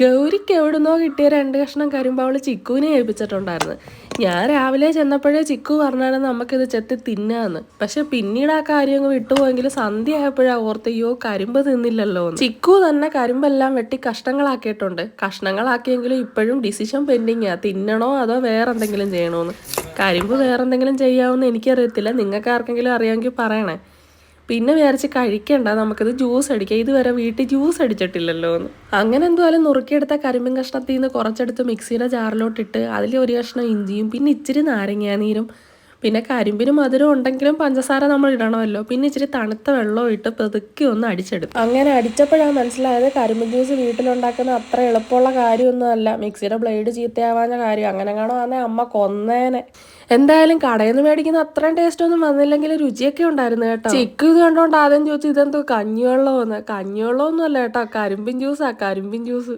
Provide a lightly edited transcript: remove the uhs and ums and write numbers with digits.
ഗൗരിക്ക് എവിടുന്നോ കിട്ടിയ 2 കഷ്ണം കരിമ്പ് അവള് ചിക്കുവിനെ ഏൽപ്പിച്ചിട്ടുണ്ടായിരുന്നു. ഞാൻ രാവിലെ ചെന്നപ്പോഴേ ചിക്കു പറഞ്ഞായിരുന്നു നമുക്കിത് ചെത്തി തിന്നാന്ന്. പക്ഷെ പിന്നീട് ആ കാര്യം അങ്ങ് വിട്ടുപോയെങ്കിലും സന്ധ്യ ആയപ്പോഴാ ഓർത്ത് അയ്യോ കരിമ്പ് തിന്നില്ലല്ലോ എന്ന്. ചിക്കു തന്നെ കരിമ്പെല്ലാം വെട്ടി കഷ്ണങ്ങളാക്കിയിട്ടുണ്ട്. കഷ്ണങ്ങളാക്കിയെങ്കിലും ഇപ്പോഴും ഡിസിഷൻ പെൻഡിങ്ങാ, തിന്നണോ അതോ വേറെന്തെങ്കിലും ചെയ്യണോന്ന്. കരിമ്പ് വേറെന്തെങ്കിലും ചെയ്യാമെന്ന് എനിക്കറിയത്തില്ല, നിങ്ങൾക്ക് ആർക്കെങ്കിലും അറിയാമെങ്കിൽ പറയണേ. പിന്നെ വിചാരിച്ച് കഴിക്കണ്ട, നമുക്കിത് ജ്യൂസ് അടിക്കാം, ഇതുവരെ വീട്ടിൽ ജ്യൂസ് അടിച്ചിട്ടില്ലല്ലോ എന്ന്. അങ്ങനെ എന്തുവായാലും നുറുക്കിയെടുത്ത കരിമ്പിൻ കഷ്ണത്തിൽ നിന്ന് കുറച്ചെടുത്ത് മിക്സിയുടെ ജാറിലോട്ടിട്ട് അതിൽ ഒരു കഷ്ണം ഇഞ്ചിയും പിന്നെ ഇച്ചിരി നാരങ്ങാനീരും പിന്നെ കരിമ്പിന് മധുരം ഉണ്ടെങ്കിലും പഞ്ചസാര നമ്മൾ ഇടണമല്ലോ, പിന്നെ ഇച്ചിരി തണുത്ത വെള്ളവും ഇട്ട് പതുക്കെ ഒന്ന് അടിച്ചെടുത്തു. അങ്ങനെ അടിച്ചപ്പോഴാണ് മനസ്സിലായത് കരിമ്പ് ജ്യൂസ് വീട്ടിലുണ്ടാക്കുന്ന അത്ര എളുപ്പമുള്ള കാര്യമൊന്നും അല്ല, മിക്സിയുടെ ബ്ലേഡ് ചീത്തയാവാഞ്ഞ കാര്യം. അങ്ങനെ കാണോ ആണേ അമ്മ കൊന്നേനെ. എന്തായാലും കടയിൽ നിന്ന് മേടിക്കുന്ന അത്രയും ടേസ്റ്റ് ഒന്നും വന്നില്ലെങ്കിൽ രുചിയൊക്കെ ഉണ്ടായിരുന്നു കേട്ടോ. ചിക്കു ഇത് കണ്ടോണ്ട് ആദ്യം ചോദിച്ചു ഇതെന്തോ കഞ്ഞിവെള്ളമെന്ന്. കഞ്ഞിവെള്ളമൊന്നും അല്ല കേട്ടോ, കരിമ്പിൻ ജ്യൂസാ, കരിമ്പിൻ ജ്യൂസ്.